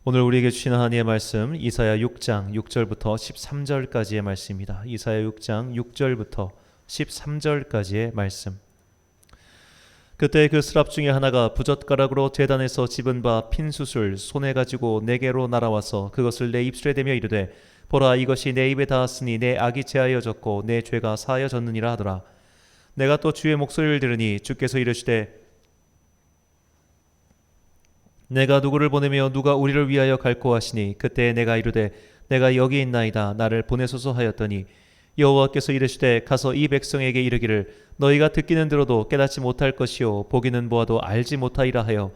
오늘 우리에게 주신 하나님의 말씀 이사야 6장 6절부터 13절까지의 말씀입니다. 이사야 6장 6절부터 13절까지의 말씀. 그때 그 스랍 중에 하나가 부젓가락으로 제단에서 집은 바 핀 숯을 손에 가지고 내게로 날아와서 그것을 내 입술에 대며 이르되 보라, 이것이 내 입에 닿았으니 내 악이 제하여졌고 내 죄가 사하여졌느니라 하더라. 내가 또 주의 목소리를 들으니 주께서 이르시되 내가 누구를 보내며 누가 우리를 위하여 갈고 하시니 그때 내가 이르되 내가 여기 있나이다, 나를 보내소서 하였더니 여호와께서 이르시되 가서 이 백성에게 이르기를 너희가 듣기는 들어도 깨닫지 못할 것이요 보기는 보아도 알지 못하리라 하여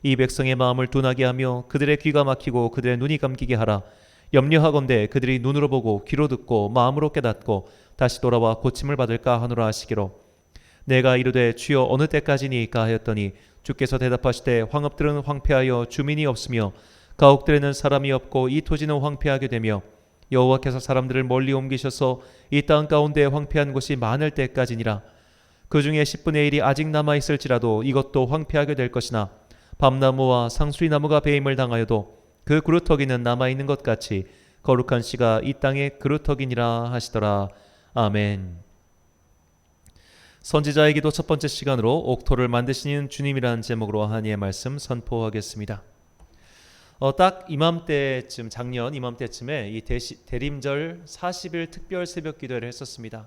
이 백성의 마음을 둔하게 하며 그들의 귀가 막히고 그들의 눈이 감기게 하라. 염려하건대 그들이 눈으로 보고 귀로 듣고 마음으로 깨닫고 다시 돌아와 고침을 받을까 하노라 하시기로. 내가 이르되 주여 어느 때까지니까 하였더니 주께서 대답하시되 황업들은 황폐하여 주민이 없으며 가옥들에는 사람이 없고 이 토지는 황폐하게 되며 여호와께서 사람들을 멀리 옮기셔서 이 땅 가운데 황폐한 곳이 많을 때까지니라. 그 중에 10분의 1이 아직 남아있을지라도 이것도 황폐하게 될 것이나 밤나무와 상수리나무가 배임을 당하여도 그 그루터기는 남아있는 것 같이 거룩한 씨가 이 땅의 그루터기니라 하시더라. 아멘. 선지자의 기도 첫 번째 시간으로 옥토를 만드시는 주님이라는 제목으로 하나님의 말씀 선포하겠습니다. 딱 이맘때쯤, 작년 이맘때쯤에 이 대림절 40일 특별 새벽 기도를 했었습니다.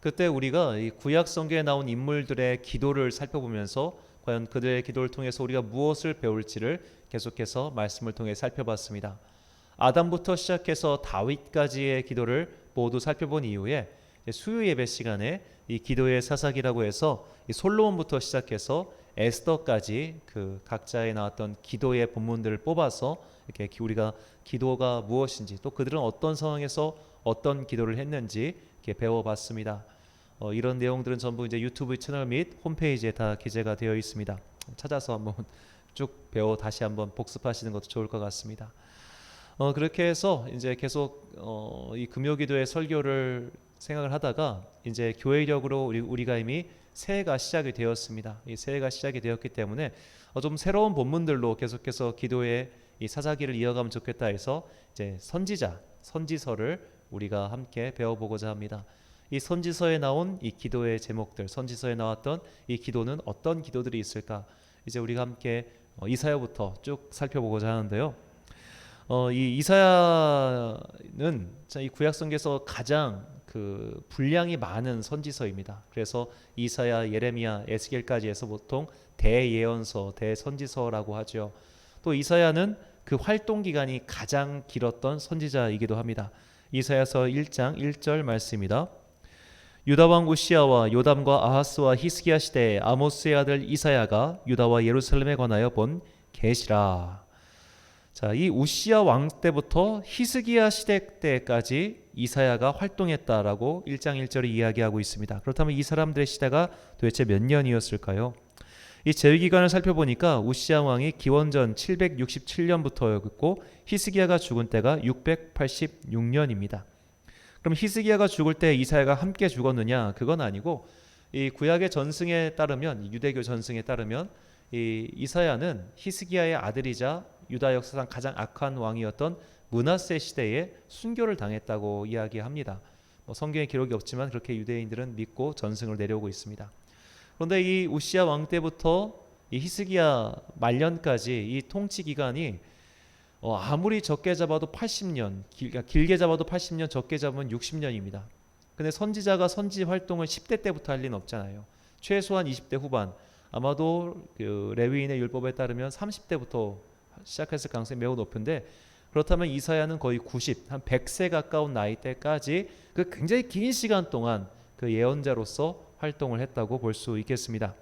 그때 우리가 이 구약 성경에 나온 인물들의 기도를 살펴보면서 과연 그들의 기도를 통해서 우리가 무엇을 배울지를 계속해서 말씀을 통해 살펴봤습니다. 아담부터 시작해서 다윗까지의 기도를 모두 살펴본 이후에 수요 예배 시간에 이 기도의 사사기라고 해서 이 솔로몬부터 시작해서 에스더까지 그 각자에 나왔던 기도의 본문들을 뽑아서 이렇게 우리가 기도가 무엇인지 또 그들은 어떤 상황에서 어떤 기도를 했는지 이렇게 배워봤습니다. 이런 내용들은 전부 이제 유튜브 채널 및 홈페이지에 다 기재가 되어 있습니다. 찾아서 한번 쭉 배워 다시 한번 복습하시는 것도 좋을 것 같습니다. 그렇게 해서 이제 계속 이 금요기도의 설교를 생각을 하다가 이제 교회력으로 우리가 이미 새해가 시작이 되었습니다. 이 새해가 시작이 되었기 때문에 좀 새로운 본문들로 계속해서 기도의 이 사사기를 이어가면 좋겠다 해서 이제 선지서를 우리가 함께 배워보고자 합니다. 이 선지서에 나온 이 기도의 제목들, 선지서에 나왔던 이 기도는 어떤 기도들이 있을까? 이제 우리가 함께 이사야부터 쭉 살펴보고자 하는데요. 이 이사야는 이 구약 성경에서 가장 그 분량이 많은 선지서입니다. 그래서 이사야, 예레미야, 에스겔까지 해서 보통 대예언서, 대선지서라고 하죠. 또 이사야는 그 활동 기간이 가장 길었던 선지자이기도 합니다. 이사야서 1장 1절 말씀입니다. 유다 왕 우시야와 요담과 아하스와 히스기야 시대에 아모스의 아들 이사야가 유다와 예루살렘에 관하여 본 계시라. 자, 이 우시야 왕 때부터 히스기야 시대 때까지 이사야가 활동했다라고 1장 1절이 이야기하고 있습니다. 그렇다면 이 사람들의 시대가 도대체 몇 년이었을까요? 이 재위 기간을 살펴보니까 우시야 왕이 기원전 767년부터였고 히스기야가 죽은 때가 686년입니다. 그럼 히스기야가 죽을 때 이사야가 함께 죽었느냐? 그건 아니고 이 구약의 전승에 따르면, 유대교 전승에 따르면 이 이사야는 히스기야의 아들이자 유다 역사상 가장 악한 왕이었던 므낫세 시대에 순교를 당했다고 이야기합니다. 성경에 기록이 없지만 그렇게 유대인들은 믿고 전승을 내려오고 있습니다. 그런데 이 우시야 왕 때부터 이 히스기야 말년까지 이 통치 기간이 아무리 적게 잡아도 80년, 길게 잡아도 80년, 적게 잡으면 60년입니다. 근데 선지자가 선지 활동을 10대 때부터 할 리는 없잖아요. 최소한 20대 후반, 아마도 그 레위인의 율법에 따르면 30대부터 시작했을 가능성이 매우 높은데, 그렇다면 이사야는 거의 90, 한 100세 가까운 나이 때까지 그 굉장히 긴 시간 동안 그 예언자로서 활동을 했다고 볼 수 있겠습니다.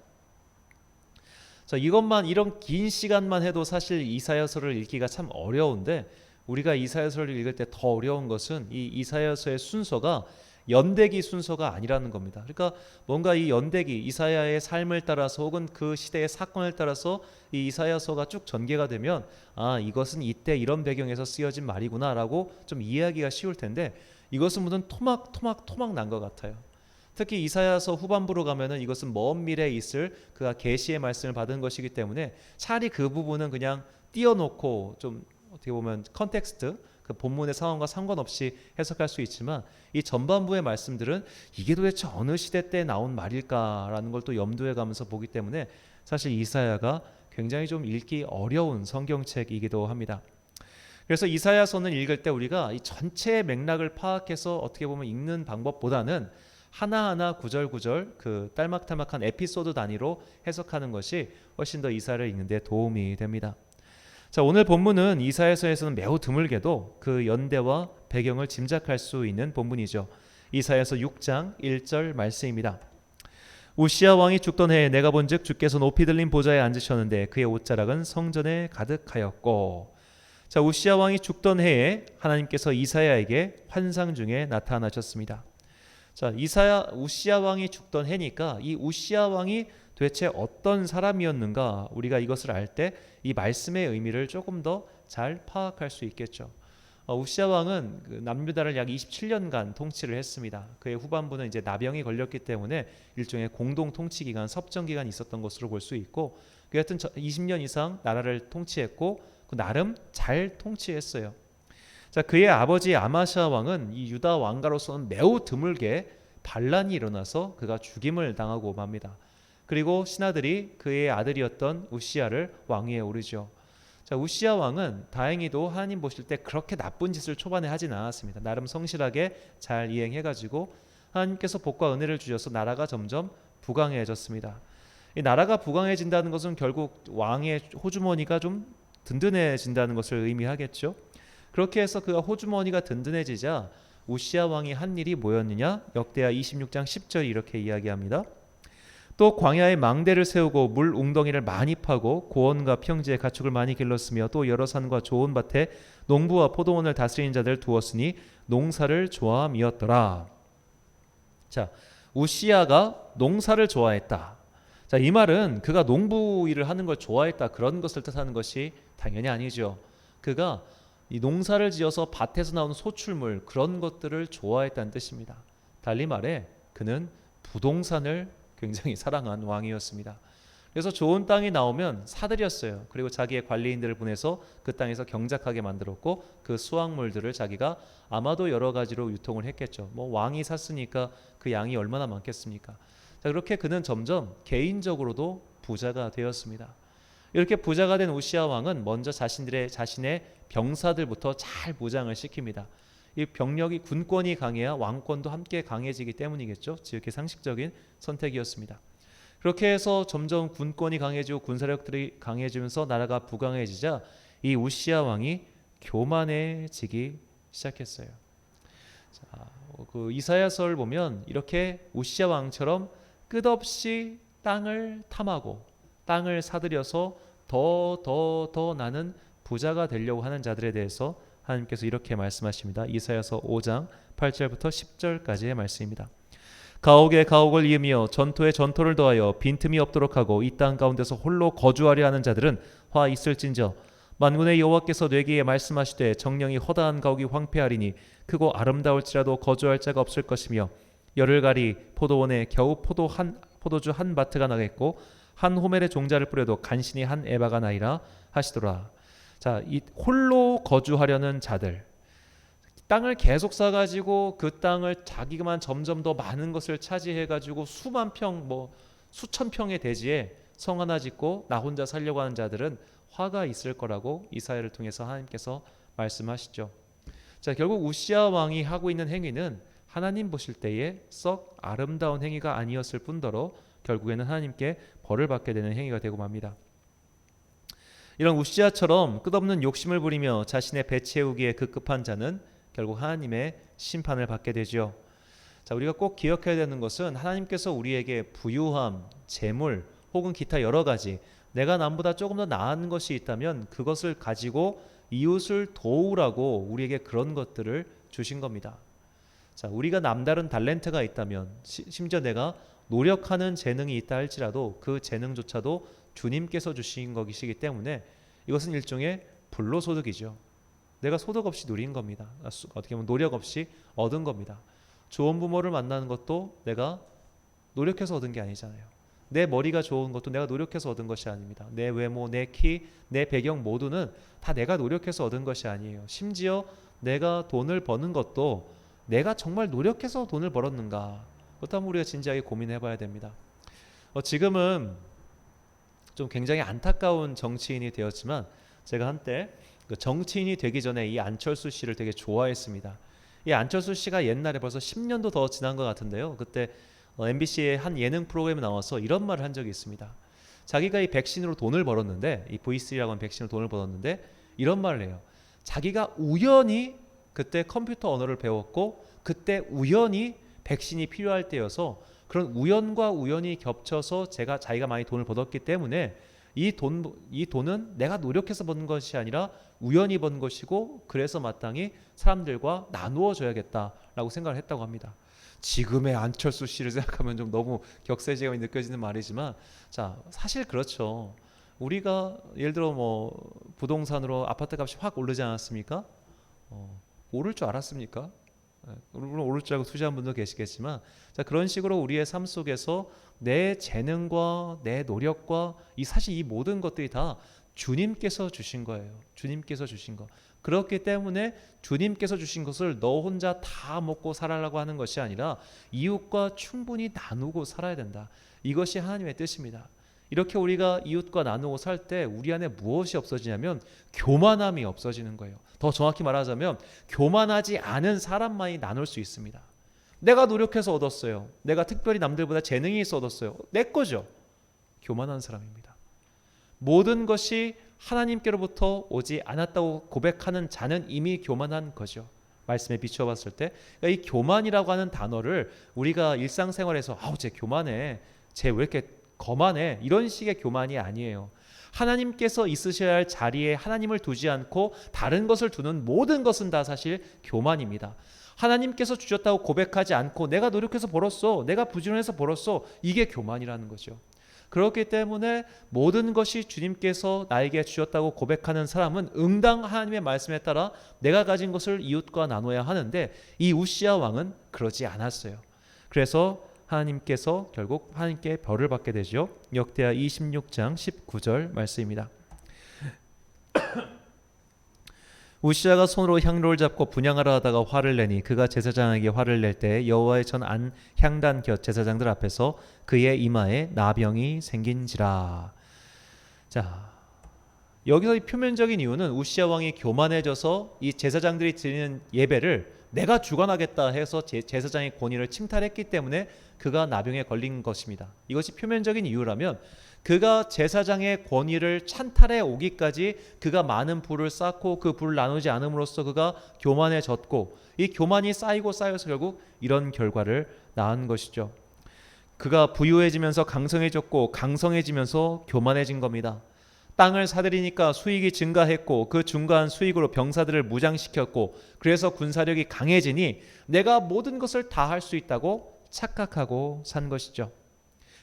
자, 이런 긴 시간만 해도 사실 이사야서를 읽기가 참 어려운데, 우리가 이사야서를 읽을 때 더 어려운 것은 이 이사야서의 순서가 연대기 순서가 아니라는 겁니다. 그러니까 뭔가 이 연대기, 이사야의 삶을 따라서 혹은 그 시대의 사건을 따라서 이 이사야서가 쭉 전개가 되면 이것은 이때 이런 배경에서 쓰여진 말이구나라고 좀 이해하기가 쉬울 텐데, 이것은 무슨 토막 난 것 같아요. 특히 이사야서 후반부로 가면은 이것은 먼 미래에 있을 그가 계시의 말씀을 받은 것이기 때문에 차라리 그 부분은 그냥 띄워놓고 좀 어떻게 보면 컨텍스트, 그 본문의 상황과 상관없이 해석할 수 있지만 이 전반부의 말씀들은 이게 도대체 어느 시대 때 나온 말일까라는 걸 또 염두에 가면서 보기 때문에 사실 이사야가 굉장히 좀 읽기 어려운 성경책이기도 합니다. 그래서 이사야서는 읽을 때 우리가 이 전체의 맥락을 파악해서 어떻게 보면 읽는 방법보다는 하나하나 구절구절 그 딸막딸막한 에피소드 단위로 해석하는 것이 훨씬 더 이사야를 읽는 데 도움이 됩니다. 자, 오늘 본문은 이사야서에서는 매우 드물게도 그 연대와 배경을 짐작할 수 있는 본문이죠. 이사야서 6장 1절 말씀입니다. 우시야 왕이 죽던 해에 내가 본즉 주께서 높이 들린 보좌에 앉으셨는데 그의 옷자락은 성전에 가득하였고. 자, 우시야 왕이 죽던 해에 하나님께서 이사야에게 환상 중에 나타나셨습니다. 자, 우시야 왕이 죽던 해니까 이 우시야 왕이 도대체 어떤 사람이었는가, 우리가 이것을 알 때 이 말씀의 의미를 조금 더 잘 파악할 수 있겠죠. 우시야 왕은 그 남유다를 약 27년간 통치를 했습니다. 그의 후반부는 이제 나병이 걸렸기 때문에 일종의 공동 통치 기간, 섭정 기간이 있었던 것으로 볼 수 있고, 그 하여튼 20년 이상 나라를 통치했고 그 나름 잘 통치했어요. 자, 그의 아버지 아마시아 왕은 이 유다 왕가로서는 매우 드물게 반란이 일어나서 그가 죽임을 당하고 맙니다. 그리고 신하들이 그의 아들이었던 우시야를 왕위에 오르죠. 자, 우시야 왕은 다행히도 하나님 보실 때 그렇게 나쁜 짓을 초반에 하진 않았습니다. 나름 성실하게 잘 이행해가지고 하나님께서 복과 은혜를 주셔서 나라가 점점 부강해졌습니다. 이 나라가 부강해진다는 것은 결국 왕의 호주머니가 좀 든든해진다는 것을 의미하겠죠. 그렇게 해서 그가 호주머니가 든든해지자 우시야 왕이 한 일이 뭐였느냐? 역대하 26장 10절이 이렇게 이야기합니다. 또 광야에 망대를 세우고 물 웅덩이를 많이 파고 고원과 평지에 가축을 많이 길렀으며 또 여러 산과 좋은 밭에 농부와 포도원을 다스리는 자들 두었으니 농사를 좋아함이었더라. 자, 우시야가 농사를 좋아했다. 자, 이 말은 그가 농부 일을 하는 걸 좋아했다, 그런 것을 뜻하는 것이 당연히 아니죠. 그가 이 농사를 지어서 밭에서 나오는 소출물, 그런 것들을 좋아했다는 뜻입니다. 달리 말해 그는 부동산을 굉장히 사랑한 왕이었습니다. 그래서 좋은 땅이 나오면 사들였어요. 그리고 자기의 관리인들을 보내서 그 땅에서 경작하게 만들었고 그 수확물들을 자기가 아마도 여러 가지로 유통을 했겠죠. 뭐 왕이 샀으니까 그 양이 얼마나 많겠습니까? 자, 그렇게 그는 점점 개인적으로도 부자가 되었습니다. 이렇게 부자가 된 우시야 왕은 먼저 자신의 병사들부터 잘 무장을 시킵니다. 이 병력이, 군권이 강해야 왕권도 함께 강해지기 때문이겠죠. 지극히 상식적인 선택이었습니다. 그렇게 해서 점점 군권이 강해지고 군사력들이 강해지면서 나라가 부강해지자 이 우시야 왕이 교만해지기 시작했어요. 자, 그 이사야서를 보면 이렇게 우시야 왕처럼 끝없이 땅을 탐하고 땅을 사들여서 더 나는 부자가 되려고 하는 자들에 대해서 하나님께서 이렇게 말씀하십니다. 이사야서 5장 8절부터 10절까지의 말씀입니다. 가옥에 가옥을 이으며 전토에 전토를 더하여 빈틈이 없도록 하고 이 땅 가운데서 홀로 거주하려 하는 자들은 화 있을진저 만군의 여호와께서 내게 말씀하시되 정령이 허다한 가옥이 황폐하리니 크고 아름다울지라도 거주할 자가 없을 것이며 열을 가리 포도원에 겨우 포도주 한 바트가 나겠고 한 호멜의 종자를 뿌려도 간신히 한 에바가 나이라 하시더라. 자, 이 홀로 거주하려는 자들, 땅을 계속 사가지고 그 땅을 자기만 점점 더 많은 것을 차지해가지고 수만 평, 뭐 수천 평의 대지에 성 하나 짓고 나 혼자 살려고 하는 자들은 화가 있을 거라고 이사야를 통해서 하나님께서 말씀하시죠. 자, 결국 우시야 왕이 하고 있는 행위는 하나님 보실 때에 썩 아름다운 행위가 아니었을 뿐더러 결국에는 하나님께 벌을 받게 되는 행위가 되고 맙니다. 이런 우시야처럼 끝없는 욕심을 부리며 자신의 배 채우기에 급급한 자는 결국 하나님의 심판을 받게 되죠. 자, 우리가 꼭 기억해야 되는 것은 하나님께서 우리에게 부유함, 재물 혹은 기타 여러 가지 내가 남보다 조금 더 나은 것이 있다면 그것을 가지고 이웃을 도우라고 우리에게 그런 것들을 주신 겁니다. 자, 우리가 남다른 달란트가 있다면 심지어 내가 노력하는 재능이 있다 할지라도 그 재능조차도 주님께서 주신 것이기 때문에 이것은 일종의 불로소득이죠. 내가 소득 없이 누린 겁니다. 어떻게 보면 노력 없이 얻은 겁니다. 좋은 부모를 만나는 것도 내가 노력해서 얻은 게 아니잖아요. 내 머리가 좋은 것도 내가 노력해서 얻은 것이 아닙니다. 내 외모, 내 키, 내 배경 모두는 다 내가 노력해서 얻은 것이 아니에요. 심지어 내가 돈을 버는 것도 내가 정말 노력해서 돈을 벌었는가? 그렇다면 우리가 진지하게 고민해 봐야 됩니다. 지금은 좀 굉장히 안타까운 정치인이 되었지만 제가 한때 그 정치인이 되기 전에 이 안철수 씨를 되게 좋아했습니다. 이 안철수 씨가 옛날에 벌써 10년도 더 지난 것 같은데요. 그때 MBC의 한 예능 프로그램에 나와서 이런 말을 한 적이 있습니다. 자기가 이 백신으로 돈을 벌었는데, 이 V3라고 하는 백신으로 돈을 벌었는데 이런 말을 해요. 자기가 우연히 그때 컴퓨터 언어를 배웠고 그때 우연히 백신이 필요할 때여서 그런 우연과 우연이 겹쳐서 자기가 많이 돈을 벌었기 때문에 이 돈은 내가 노력해서 번 것이 아니라 우연히 번 것이고 그래서 마땅히 사람들과 나누어 줘야겠다라고 생각을 했다고 합니다. 지금의 안철수 씨를 생각하면 좀 너무 격세지감이 느껴지는 말이지만, 자, 사실 그렇죠. 우리가 예를 들어 뭐 부동산으로 아파트 값이 확 오르지 않았습니까? 오를 줄 알았습니까? 물론 오를 줄 알고 투자한 분도 계시겠지만, 자, 그런 식으로 우리의 삶 속에서 내 재능과 내 노력과 사실 이 모든 것들이 다 주님께서 주신 거예요. 주님께서 주신 거. 그렇기 때문에 주님께서 주신 것을 너 혼자 다 먹고 살아라고 하는 것이 아니라 이웃과 충분히 나누고 살아야 된다. 이것이 하나님의 뜻입니다. 이렇게 우리가 이웃과 나누고 살 때 우리 안에 무엇이 없어지냐면 교만함이 없어지는 거예요. 더 정확히 말하자면 교만하지 않은 사람만이 나눌 수 있습니다. 내가 노력해서 얻었어요. 내가 특별히 남들보다 재능이 있어 얻었어요. 내 거죠. 교만한 사람입니다. 모든 것이 하나님께로부터 오지 않았다고 고백하는 자는 이미 교만한 거죠. 말씀에 비춰봤을 때, 그러니까 이 교만이라고 하는 단어를 우리가 일상생활에서 쟤 교만해, 쟤 왜 이렇게 거만해, 이런 식의 교만이 아니에요. 하나님께서 있으셔야 할 자리에 하나님을 두지 않고 다른 것을 두는 모든 것은 다 사실 교만입니다. 하나님께서 주셨다고 고백하지 않고 내가 노력해서 벌었어, 내가 부지런해서 벌었어, 이게 교만이라는 거죠. 그렇기 때문에 모든 것이 주님께서 나에게 주셨다고 고백하는 사람은 응당 하나님의 말씀에 따라 내가 가진 것을 이웃과 나눠야 하는데, 이 우시야 왕은 그러지 않았어요. 그래서 하나님께서 결국 하나님께 벌을 받게 되죠. 역대하 26장 19절 말씀입니다. 우시야가 손으로 향로를 잡고 분향하려 하다가 화를 내니 그가 제사장에게 화를 낼 때 여호와의 전 안 향단 곁 제사장들 앞에서 그의 이마에 나병이 생긴지라. 자, 여기서 이 표면적인 이유는 우시야 왕이 교만해져서 이 제사장들이 드리는 예배를 내가 주관하겠다 해서 제사장의 권위를 침탈했기 때문에 그가 나병에 걸린 것입니다. 이것이 표면적인 이유라면 그가 제사장의 권위를 찬탈해 오기까지 그가 많은 부를 쌓고 그 부를 나누지 않음으로써 그가 교만해졌고, 이 교만이 쌓이고 쌓여서 결국 이런 결과를 낳은 것이죠. 그가 부유해지면서 강성해졌고 강성해지면서 교만해진 겁니다. 땅을 사들이니까 수익이 증가했고 그 증가한 수익으로 병사들을 무장시켰고 그래서 군사력이 강해지니 내가 모든 것을 다 할 수 있다고 착각하고 산 것이죠.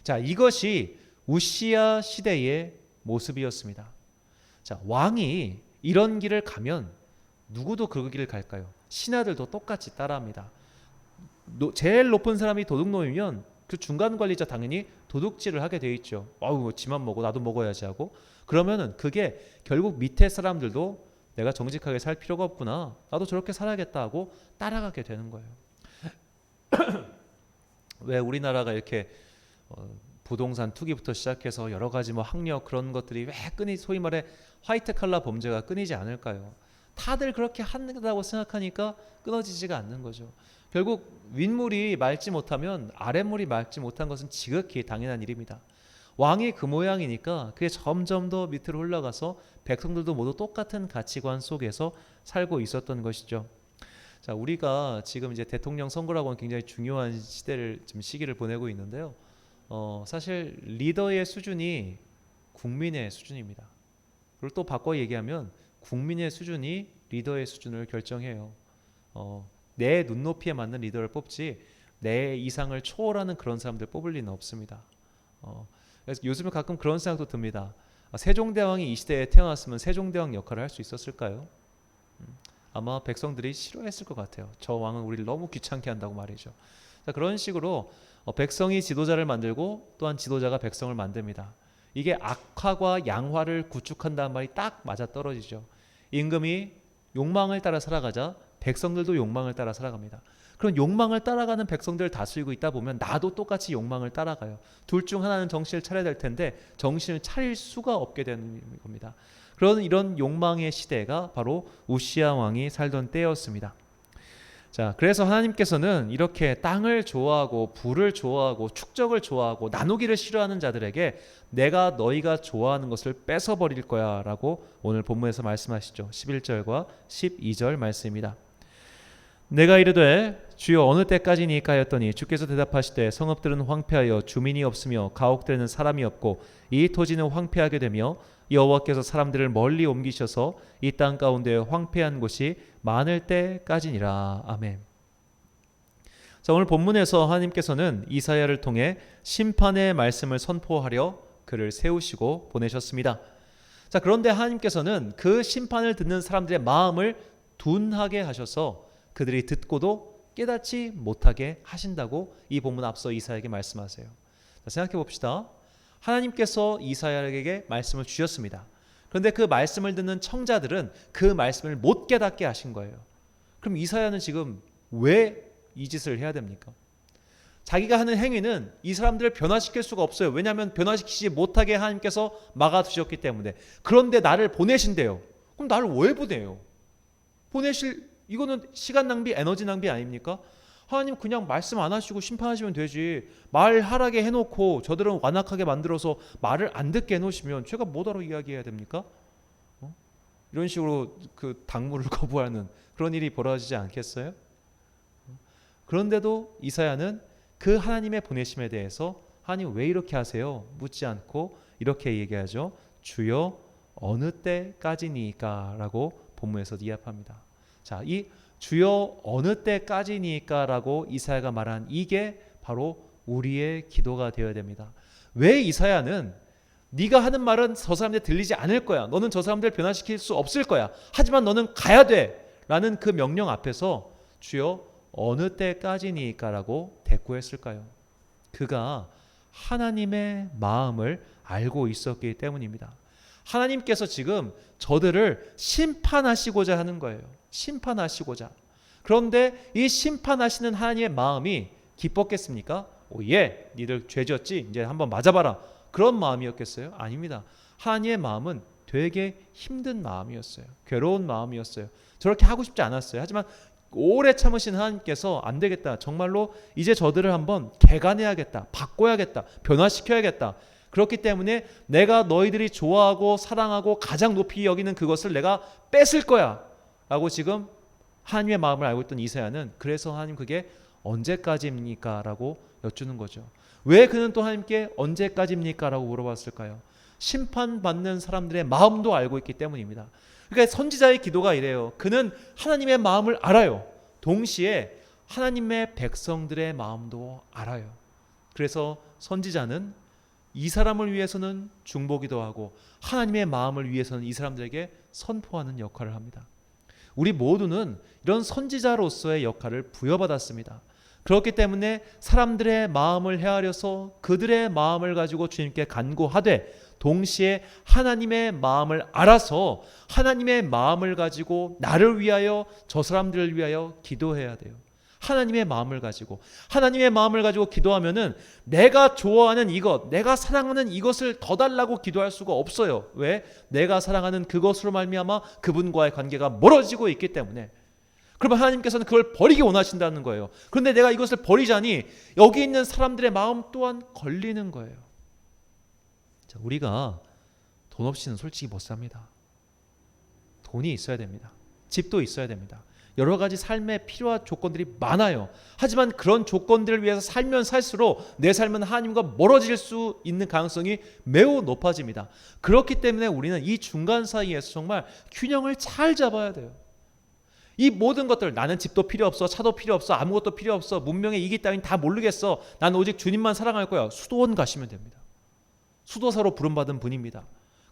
자, 이것이 우시야 시대의 모습이었습니다. 자, 왕이 이런 길을 가면 누구도 그 길을 갈까요? 신하들도 똑같이 따라합니다. 제일 높은 사람이 도둑놈이면 그 중간 관리자 당연히 도둑질을 하게 돼 있죠. 지만 먹어 나도 먹어야지 하고, 그러면은 그게 결국 밑에 사람들도 내가 정직하게 살 필요가 없구나, 나도 저렇게 살아야겠다 하고 따라가게 되는 거예요. 왜 우리나라가 이렇게 부동산 투기부터 시작해서 여러 가지 학력 그런 것들이 왜 소위 말해 화이트 칼라 범죄가 끊이지 않을까요? 다들 그렇게 한다고 생각하니까 끊어지지가 않는 거죠. 결국 윗물이 맑지 못하면 아랫물이 맑지 못한 것은 지극히 당연한 일입니다. 왕이 그 모양이니까 그게 점점 더 밑으로 흘러가서 백성들도 모두 똑같은 가치관 속에서 살고 있었던 것이죠. 자, 우리가 지금 이제 대통령 선거라고 하는 굉장히 중요한 시기를 보내고 있는데요. 사실 리더의 수준이 국민의 수준입니다. 그리고 또 바꿔 얘기하면 국민의 수준이 리더의 수준을 결정해요. 내 눈높이에 맞는 리더를 뽑지 내 이상을 초월하는 그런 사람들 뽑을 리는 없습니다. 그래서 요즘에 가끔 그런 생각도 듭니다. 세종대왕이 이 시대에 태어났으면 세종대왕 역할을 할 수 있었을까요? 아마 백성들이 싫어했을 것 같아요. 저 왕은 우리를 너무 귀찮게 한다고 말이죠. 자, 그런 식으로 백성이 지도자를 만들고 또한 지도자가 백성을 만듭니다. 이게 악화와 양화를 구축한다는 말이 딱 맞아떨어지죠. 임금이 욕망을 따라 살아가자 백성들도 욕망을 따라 살아갑니다. 그럼 욕망을 따라가는 백성들을 다스리고 있다 보면 나도 똑같이 욕망을 따라가요. 둘 중 하나는 정신을 차려야 될 텐데 정신을 차릴 수가 없게 되는 겁니다. 그런 이런 욕망의 시대가 바로 우시야 왕이 살던 때였습니다. 자, 그래서 하나님께서는 이렇게 땅을 좋아하고 부를 좋아하고 축적을 좋아하고 나누기를 싫어하는 자들에게 내가 너희가 좋아하는 것을 뺏어버릴 거야 라고 오늘 본문에서 말씀하시죠. 11절과 12절 말씀입니다. 내가 이르되 주여 어느 때까지니까 하였더니 주께서 대답하시되 성읍들은 황폐하여 주민이 없으며 가옥들에는 사람이 없고 이 토지는 황폐하게 되며 여호와께서 사람들을 멀리 옮기셔서 이 땅 가운데 황폐한 곳이 많을 때까지니라. 아멘. 자, 오늘 본문에서 하나님께서는 이사야를 통해 심판의 말씀을 선포하려 그를 세우시고 보내셨습니다. 자, 그런데 하나님께서는 그 심판을 듣는 사람들의 마음을 둔하게 하셔서 그들이 듣고도 깨닫지 못하게 하신다고 이 본문 앞서 이사야에게 말씀하세요. 자, 생각해 봅시다. 하나님께서 이사야에게 말씀을 주셨습니다. 그런데 그 말씀을 듣는 청자들은 그 말씀을 못 깨닫게 하신 거예요. 그럼 이사야는 지금 왜 이 짓을 해야 됩니까? 자기가 하는 행위는 이 사람들을 변화시킬 수가 없어요. 왜냐하면 변화시키지 못하게 하나님께서 막아두셨기 때문에. 그런데 나를 보내신대요. 그럼 나를 왜 보내요? 이거는 시간 낭비, 에너지 낭비 아닙니까? 하나님 그냥 말씀 안 하시고 심판하시면 되지. 말하라게 해놓고 저들은 완악하게 만들어서 말을 안 듣게 해놓으시면 제가 뭐하러 이야기해야 됩니까? 이런 식으로 그 당무를 거부하는 그런 일이 벌어지지 않겠어요? 그런데도 이사야는 그 하나님의 보내심에 대해서 하나님 왜 이렇게 하세요? 묻지 않고 이렇게 얘기하죠. 주여 어느 때까지니까 라고 본문에서 이야기합니다. 자, 이 주여 어느 때까지니까 라고 이사야가 말한 이게 바로 우리의 기도가 되어야 됩니다. 왜 이사야는 네가 하는 말은 저 사람들 들리지 않을 거야. 너는 저 사람들 변화시킬 수 없을 거야. 하지만 너는 가야 돼. 라는 그 명령 앞에서 주여 어느 때까지니까 라고 대꾸했을까요? 그가 하나님의 마음을 알고 있었기 때문입니다. 하나님께서 지금 저들을 심판하시고자 하는 거예요. 심판하시고자. 그런데 이 심판하시는 하나님의 마음이 기뻤겠습니까? 예, 니들 죄 지었지? 이제 한번 맞아봐라. 그런 마음이었겠어요? 아닙니다. 하나님의 마음은 되게 힘든 마음이었어요. 괴로운 마음이었어요. 저렇게 하고 싶지 않았어요. 하지만 오래 참으신 하나님께서 안 되겠다. 정말로 이제 저들을 한번 개간해야겠다. 바꿔야겠다. 변화시켜야겠다. 그렇기 때문에 내가 너희들이 좋아하고 사랑하고 가장 높이 여기는 그것을 내가 뺏을 거야 라고 지금 하나님의 마음을 알고 있던 이사야는 그래서 하나님 그게 언제까지입니까? 라고 여쭈는 거죠. 왜 그는 또 하나님께 언제까지입니까? 라고 물어봤을까요? 심판받는 사람들의 마음도 알고 있기 때문입니다. 그러니까 선지자의 기도가 이래요. 그는 하나님의 마음을 알아요. 동시에 하나님의 백성들의 마음도 알아요. 그래서 선지자는 이 사람을 위해서는 중보기도 하고 하나님의 마음을 위해서는 이 사람들에게 선포하는 역할을 합니다. 우리 모두는 이런 선지자로서의 역할을 부여받았습니다. 그렇기 때문에 사람들의 마음을 헤아려서 그들의 마음을 가지고 주님께 간구하되 동시에 하나님의 마음을 알아서 하나님의 마음을 가지고 나를 위하여 저 사람들을 위하여 기도해야 돼요. 하나님의 마음을 가지고 기도하면은 내가 좋아하는 이것, 내가 사랑하는 이것을 더 달라고 기도할 수가 없어요. 왜? 내가 사랑하는 그것으로 말미암아 그분과의 관계가 멀어지고 있기 때문에. 그러면 하나님께서는 그걸 버리기 원하신다는 거예요. 그런데 내가 이것을 버리자니 여기 있는 사람들의 마음 또한 걸리는 거예요. 자, 우리가 돈 없이는 솔직히 못 삽니다. 돈이 있어야 됩니다. 집도 있어야 됩니다. 여러 가지 삶에 필요한 조건들이 많아요. 하지만 그런 조건들을 위해서 살면 살수록 내 삶은 하나님과 멀어질 수 있는 가능성이 매우 높아집니다. 그렇기 때문에 우리는 이 중간 사이에서 정말 균형을 잘 잡아야 돼요. 이 모든 것들, 나는 집도 필요 없어, 차도 필요 없어, 아무것도 필요 없어, 문명의 이기 따윈 다 모르겠어, 난 오직 주님만 사랑할 거야. 수도원 가시면 됩니다. 수도사로 부름받은 분입니다.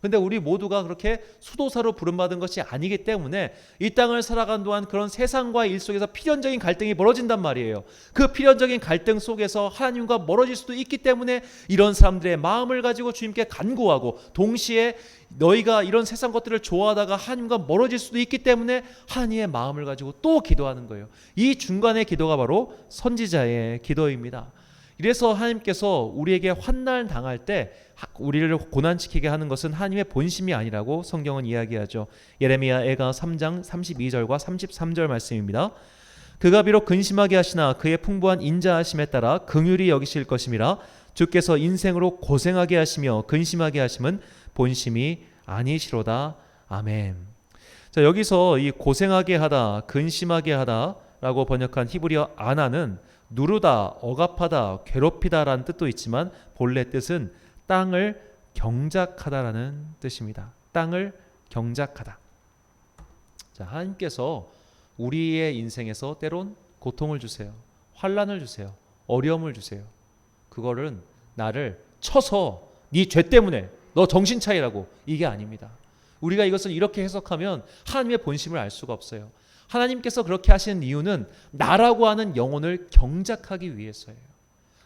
근데 우리 모두가 그렇게 수도사로 부름받은 것이 아니기 때문에 이 땅을 살아간 동안 그런 세상과의 일 속에서 필연적인 갈등이 벌어진단 말이에요. 그 필연적인 갈등 속에서 하나님과 멀어질 수도 있기 때문에 이런 사람들의 마음을 가지고 주님께 간구하고, 동시에 너희가 이런 세상 것들을 좋아하다가 하나님과 멀어질 수도 있기 때문에 하나님의 마음을 가지고 또 기도하는 거예요. 이 중간의 기도가 바로 선지자의 기도입니다. 이래서 하나님께서 우리에게 환난 당할 때 우리를 고난시키게 하는 것은 하나님의 본심이 아니라고 성경은 이야기하죠. 예레미야애가 3장 32절과 33절 말씀입니다. 그가 비록 근심하게 하시나 그의 풍부한 인자하심에 따라 긍휼히 여기실 것임이라. 주께서 인생으로 고생하게 하시며 근심하게 하심은 본심이 아니시로다. 아멘. 자, 여기서 이 고생하게 하다, 근심하게 하다라고 번역한 히브리어 아나는 누르다, 억압하다, 괴롭히다라는 뜻도 있지만 본래 뜻은 땅을 경작하다라는 뜻입니다. 땅을 경작하다. 자, 하나님께서 우리의 인생에서 때론 고통을 주세요. 환난을 주세요. 어려움을 주세요. 그거는 나를 쳐서 네 죄 때문에 너 정신 차리라고, 이게 아닙니다. 우리가 이것을 이렇게 해석하면 하나님의 본심을 알 수가 없어요. 하나님께서 그렇게 하시는 이유는 나라고 하는 영혼을 경작하기 위해서예요.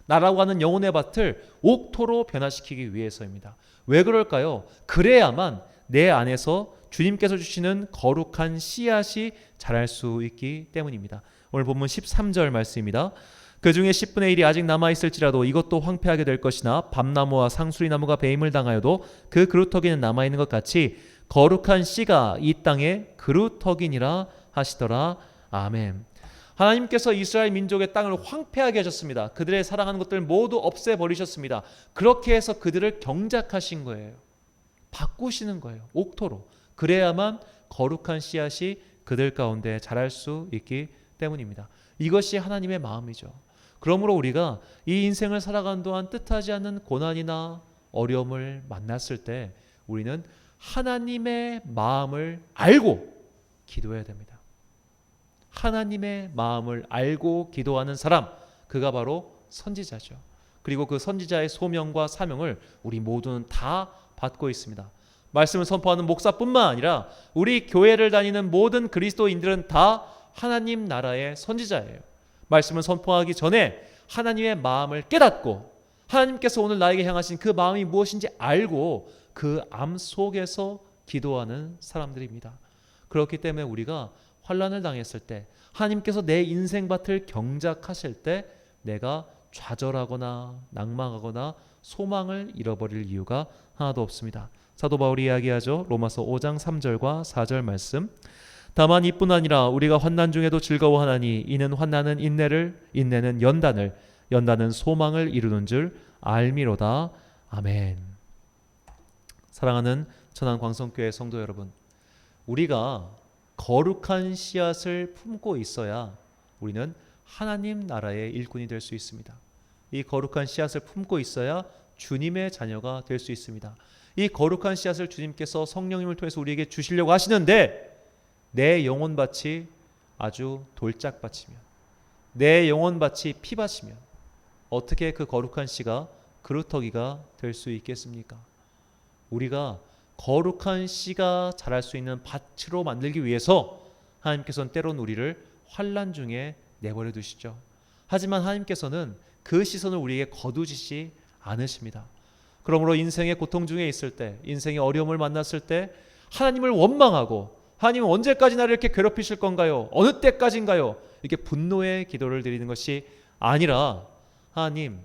나라고 하는 영혼의 밭을 옥토로 변화시키기 위해서입니다. 왜 그럴까요? 그래야만 내 안에서 주님께서 주시는 거룩한 씨앗이 자랄 수 있기 때문입니다. 오늘 본문 13절 말씀입니다. 그 중에 10분의 1이 아직 남아있을지라도 이것도 황폐하게 될 것이나 밤나무와 상수리나무가 배임을 당하여도 그 그루터기는 남아있는 것 같이 거룩한 씨가 이 땅에 그루터기니라 하시더라. 아멘. 하나님께서 이스라엘 민족의 땅을 황폐하게 하셨습니다. 그들의 사랑하는 것들 모두 없애버리셨습니다. 그렇게 해서 그들을 경작하신 거예요. 바꾸시는 거예요. 옥토로. 그래야만 거룩한 씨앗이 그들 가운데 자랄 수 있기 때문입니다. 이것이 하나님의 마음이죠. 그러므로 우리가 이 인생을 살아가는 동안 뜻하지 않는 고난이나 어려움을 만났을 때 우리는 하나님의 마음을 알고 기도해야 됩니다. 하나님의 마음을 알고 기도하는 사람, 그가 바로 선지자죠. 그리고 그 선지자의 소명과 사명을 우리 모두는 다 받고 있습니다. 말씀을 선포하는 목사뿐만 아니라 우리 교회를 다니는 모든 그리스도인들은 다 하나님 나라의 선지자예요. 말씀을 선포하기 전에 하나님의 마음을 깨닫고 하나님께서 오늘 나에게 향하신 그 마음이 무엇인지 알고 그 암 속에서 기도하는 사람들입니다. 그렇기 때문에 우리가 환난을 당했을 때, 하나님께서 내 인생밭을 경작하실 때 내가 좌절하거나 낭망하거나 소망을 잃어버릴 이유가 하나도 없습니다. 사도 바울이 이야기하죠. 로마서 5장 3절과 4절 말씀. 다만 이뿐 아니라 우리가 환난 중에도 즐거워하나니 이는 환난은 인내를, 인내는 연단을, 연단은 소망을 이루는 줄 알미로다. 아멘. 사랑하는 천안광성교회 성도 여러분, 우리가 거룩한 씨앗을 품고 있어야 우리는 하나님 나라의 일꾼이 될 수 있습니다. 이 거룩한 씨앗을 품고 있어야 주님의 자녀가 될 수 있습니다. 이 거룩한 씨앗을 주님께서 성령님을 통해서 우리에게 주시려고 하시는데 내 영혼밭이 아주 돌짝밭이면, 내 영혼밭이 피밭이면 어떻게 그 거룩한 씨가 그루터기가 될 수 있겠습니까? 우리가 거룩한 씨가 자랄 수 있는 밭으로 만들기 위해서 하나님께서는 때론 우리를 환난 중에 내버려 두시죠. 하지만 하나님께서는 그 시선을 우리에게 거두시지 않으십니다. 그러므로 인생의 고통 중에 있을 때, 인생의 어려움을 만났을 때 하나님을 원망하고 하나님은 언제까지 나를 이렇게 괴롭히실 건가요? 어느 때까지인가요? 이렇게 분노의 기도를 드리는 것이 아니라, 하나님,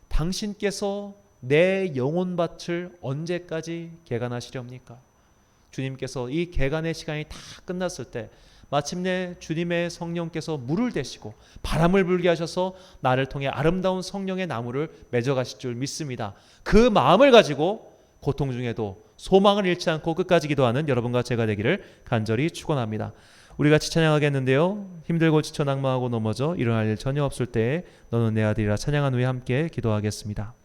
당신께서 내 영혼밭을 언제까지 개간하시렵니까? 주님께서 이 개간의 시간이 다 끝났을 때 마침내 주님의 성령께서 물을 대시고 바람을 불게 하셔서 나를 통해 아름다운 성령의 나무를 맺어가실 줄 믿습니다. 그 마음을 가지고 고통 중에도 소망을 잃지 않고 끝까지 기도하는 여러분과 제가 되기를 간절히 축원합니다. 우리 같이 찬양하겠는데요. 힘들고 지쳐 낭망하고 넘어져 일어날 일 전혀 없을 때에 너는 내 아들이라 찬양한 후에 함께 기도하겠습니다.